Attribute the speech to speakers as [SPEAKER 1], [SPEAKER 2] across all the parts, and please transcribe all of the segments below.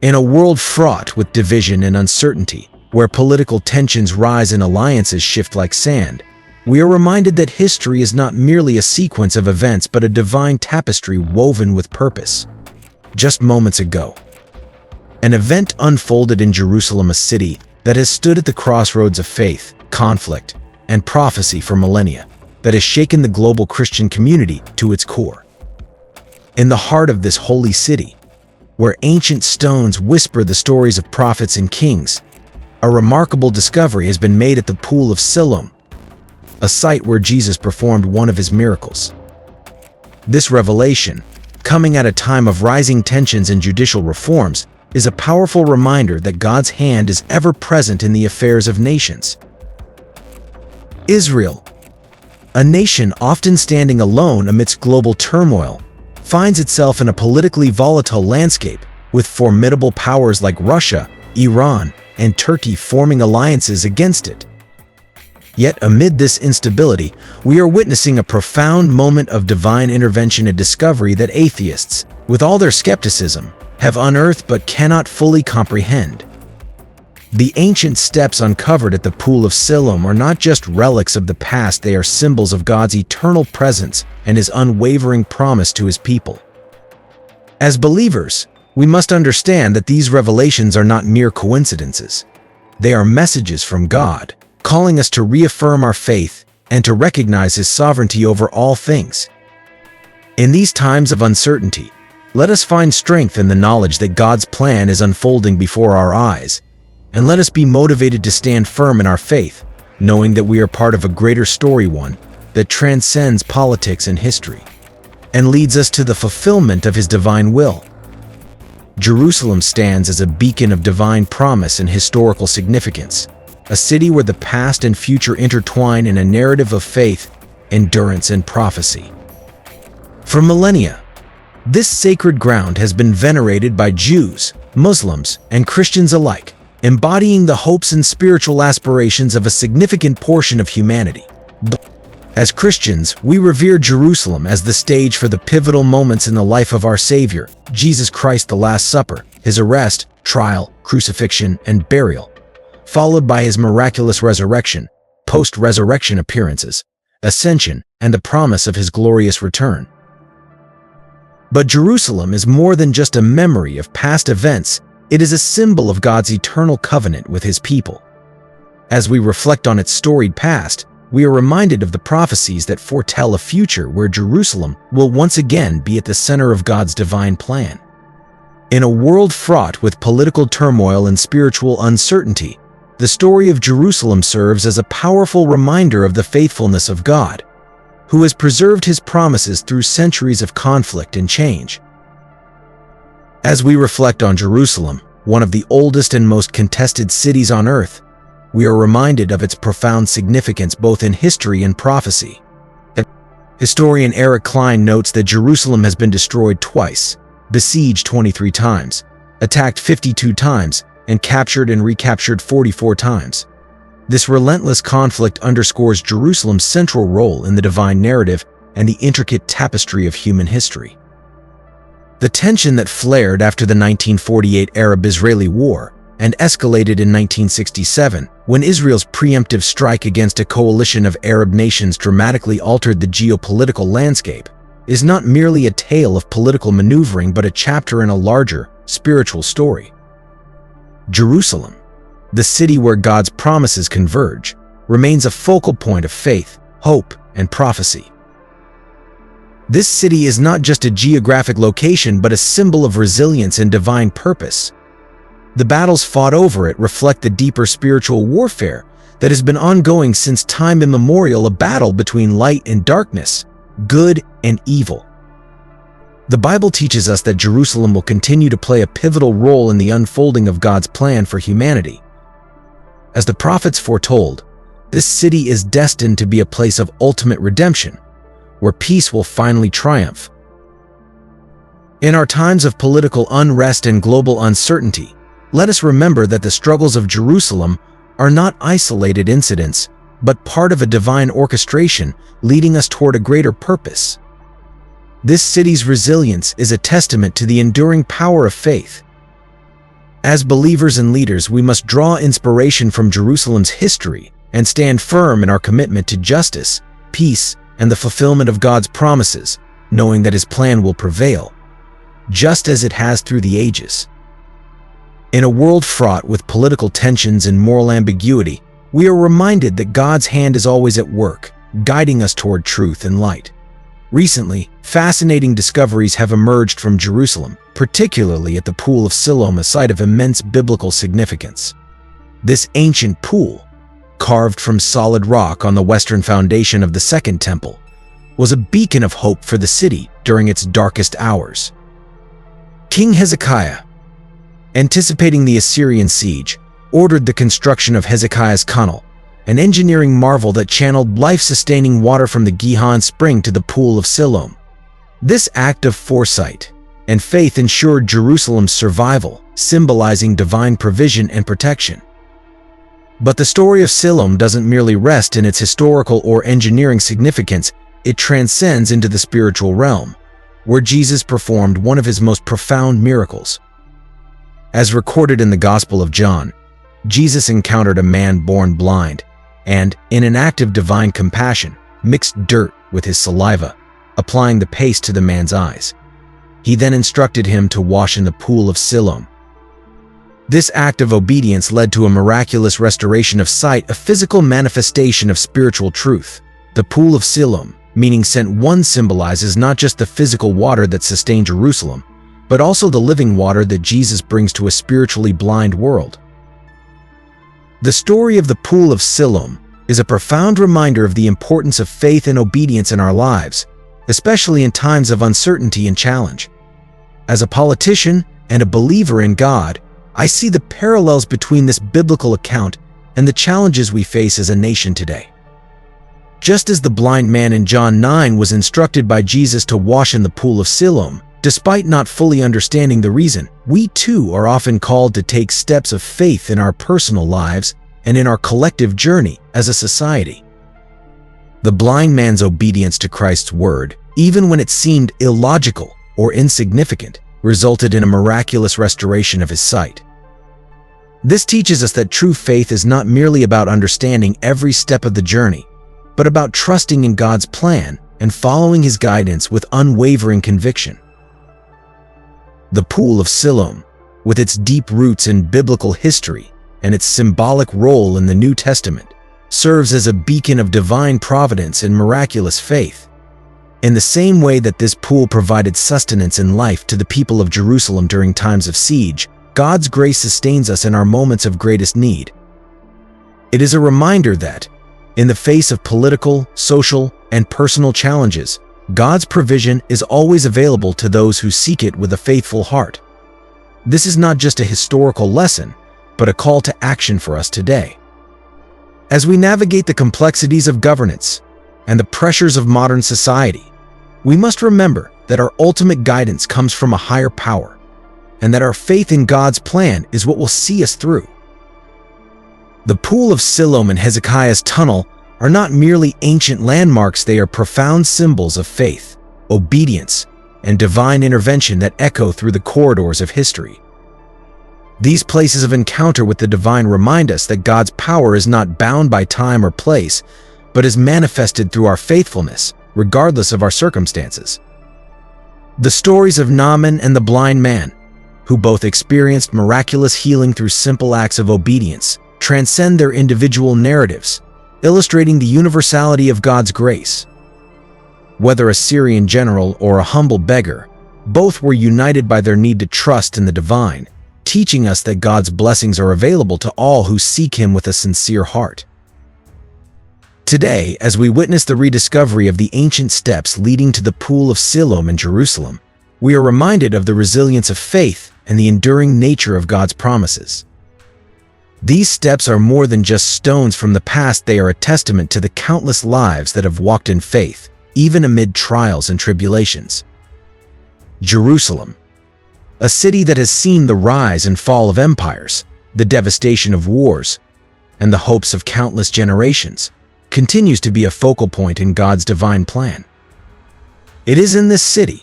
[SPEAKER 1] In a world fraught with division and uncertainty, where political tensions rise and alliances shift like sand, we are reminded that history is not merely a sequence of events but a divine tapestry woven with purpose. Just moments ago, an event unfolded in Jerusalem, a city that has stood at the crossroads of faith, conflict, and prophecy for millennia, that has shaken the global Christian community to its core. In the heart of this holy city, where ancient stones whisper the stories of prophets and kings, a remarkable discovery has been made at the Pool of Siloam, a site where Jesus performed one of his miracles. This revelation, coming at a time of rising tensions and judicial reforms, is a powerful reminder that God's hand is ever present in the affairs of nations. Israel, a nation often standing alone amidst global turmoil, finds itself in a politically volatile landscape, with formidable powers like Russia, Iran, and Turkey forming alliances against it. Yet amid this instability, we are witnessing a profound moment of divine intervention and discovery that atheists, with all their skepticism, have unearthed but cannot fully comprehend. The ancient steps uncovered at the Pool of Siloam are not just relics of the past, they are symbols of God's eternal presence and his unwavering promise to his people. As believers, we must understand that these revelations are not mere coincidences. They are messages from God, calling us to reaffirm our faith and to recognize his sovereignty over all things. In these times of uncertainty, let us find strength in the knowledge that God's plan is unfolding before our eyes, and let us be motivated to stand firm in our faith, knowing that we are part of a greater story, one that transcends politics and history, and leads us to the fulfillment of his divine will. Jerusalem stands as a beacon of divine promise and historical significance, a city where the past and future intertwine in a narrative of faith, endurance, and prophecy. For millennia, this sacred ground has been venerated by Jews, Muslims, and Christians alike, embodying the hopes and spiritual aspirations of a significant portion of humanity. As Christians, we revere Jerusalem as the stage for the pivotal moments in the life of our Savior, Jesus Christ, the Last Supper, his arrest, trial, crucifixion, and burial, followed by his miraculous resurrection, post-resurrection appearances, ascension, and the promise of his glorious return. But Jerusalem is more than just a memory of past events. It is a symbol of God's eternal covenant with his people. As we reflect on its storied past, we are reminded of the prophecies that foretell a future where Jerusalem will once again be at the center of God's divine plan. In a world fraught with political turmoil and spiritual uncertainty, the story of Jerusalem serves as a powerful reminder of the faithfulness of God, who has preserved his promises through centuries of conflict and change. As we reflect on Jerusalem, one of the oldest and most contested cities on earth, we are reminded of its profound significance both in history and prophecy. Historian Eric Klein notes that Jerusalem has been destroyed twice, besieged 23 times, attacked 52 times, and captured and recaptured 44 times. This relentless conflict underscores Jerusalem's central role in the divine narrative and the intricate tapestry of human history. The tension that flared after the 1948 Arab-Israeli War and escalated in 1967, when Israel's preemptive strike against a coalition of Arab nations dramatically altered the geopolitical landscape, is not merely a tale of political maneuvering but a chapter in a larger, spiritual story. Jerusalem, the city where God's promises converge, remains a focal point of faith, hope, and prophecy. This city is not just a geographic location but a symbol of resilience and divine purpose. The battles fought over it reflect the deeper spiritual warfare that has been ongoing since time immemorial, a battle between light and darkness, good and evil. The Bible teaches us that Jerusalem will continue to play a pivotal role in the unfolding of God's plan for humanity. As the prophets foretold, this city is destined to be a place of ultimate redemption, where peace will finally triumph. In our times of political unrest and global uncertainty, let us remember that the struggles of Jerusalem are not isolated incidents, but part of a divine orchestration leading us toward a greater purpose. This city's resilience is a testament to the enduring power of faith. As believers and leaders, we must draw inspiration from Jerusalem's history and stand firm in our commitment to justice, peace, and the fulfillment of God's promises, knowing that His plan will prevail, just as it has through the ages. In a world fraught with political tensions and moral ambiguity, we are reminded that God's hand is always at work, guiding us toward truth and light. Recently, fascinating discoveries have emerged from Jerusalem, particularly at the Pool of Siloam, a site of immense biblical significance. This ancient pool, carved from solid rock on the western foundation of the Second Temple, was a beacon of hope for the city during its darkest hours. King Hezekiah, anticipating the Assyrian siege, ordered the construction of Hezekiah's Tunnel, an engineering marvel that channeled life-sustaining water from the Gihon spring to the Pool of Siloam. This act of foresight and faith ensured Jerusalem's survival, symbolizing divine provision and protection. But the story of Siloam doesn't merely rest in its historical or engineering significance, it transcends into the spiritual realm, where Jesus performed one of His most profound miracles. As recorded in the Gospel of John, Jesus encountered a man born blind and, in an act of divine compassion, mixed dirt with His saliva, applying the paste to the man's eyes. He then instructed him to wash in the Pool of Siloam. This act of obedience led to a miraculous restoration of sight, a physical manifestation of spiritual truth. The Pool of Siloam, meaning sent one, symbolizes not just the physical water that sustained Jerusalem, but also the living water that Jesus brings to a spiritually blind world. The story of the Pool of Siloam is a profound reminder of the importance of faith and obedience in our lives, especially in times of uncertainty and challenge. As a politician and a believer in God, I see the parallels between this biblical account and the challenges we face as a nation today. Just as the blind man in John 9 was instructed by Jesus to wash in the Pool of Siloam, despite not fully understanding the reason, we too are often called to take steps of faith in our personal lives and in our collective journey as a society. The blind man's obedience to Christ's word, even when it seemed illogical or insignificant, resulted in a miraculous restoration of his sight. This teaches us that true faith is not merely about understanding every step of the journey, but about trusting in God's plan and following His guidance with unwavering conviction. The Pool of Siloam, with its deep roots in biblical history and its symbolic role in the New Testament, serves as a beacon of divine providence and miraculous faith. In the same way that this pool provided sustenance and life to the people of Jerusalem during times of siege, God's grace sustains us in our moments of greatest need. It is a reminder that, in the face of political, social, and personal challenges, God's provision is always available to those who seek it with a faithful heart. This is not just a historical lesson, but a call to action for us today. As we navigate the complexities of governance and the pressures of modern society, we must remember that our ultimate guidance comes from a higher power, and that our faith in God's plan is what will see us through. The Pool of Siloam and Hezekiah's Tunnel are not merely ancient landmarks, they are profound symbols of faith, obedience, and divine intervention that echo through the corridors of history. These places of encounter with the divine remind us that God's power is not bound by time or place, but is manifested through our faithfulness, regardless of our circumstances. The stories of Naaman and the blind man, who both experienced miraculous healing through simple acts of obedience, transcend their individual narratives, illustrating the universality of God's grace. Whether a Syrian general or a humble beggar, both were united by their need to trust in the divine, teaching us that God's blessings are available to all who seek Him with a sincere heart. Today, as we witness the rediscovery of the ancient steps leading to the Pool of Siloam in Jerusalem, we are reminded of the resilience of faith and the enduring nature of God's promises. These steps are more than just stones from the past, they are a testament to the countless lives that have walked in faith, even amid trials and tribulations. Jerusalem, a city that has seen the rise and fall of empires, the devastation of wars, and the hopes of countless generations, continues to be a focal point in God's divine plan. It is in this city,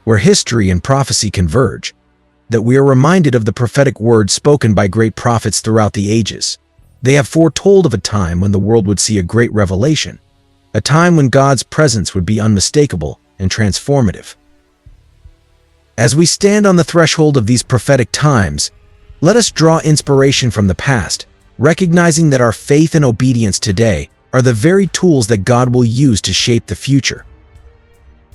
[SPEAKER 1] where history and prophecy converge, that we are reminded of the prophetic words spoken by great prophets throughout the ages. They have foretold of a time when the world would see a great revelation, a time when God's presence would be unmistakable and transformative. As we stand on the threshold of these prophetic times, let us draw inspiration from the past, recognizing that our faith and obedience today are the very tools that God will use to shape the future.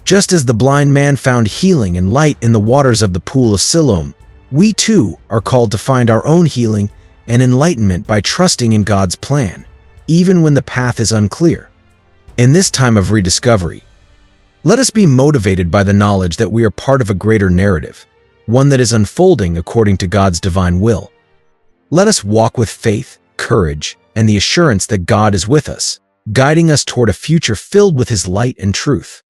[SPEAKER 1] Just as the blind man found healing and light in the waters of the pool of Siloam, we too are called to find our own healing and enlightenment by trusting in God's plan, even when the path is unclear. In this time of rediscovery, let us be motivated by the knowledge that we are part of a greater narrative, one that is unfolding according to God's divine will. Let us walk with faith, courage, and the assurance that God is with us, guiding us toward a future filled with His light and truth.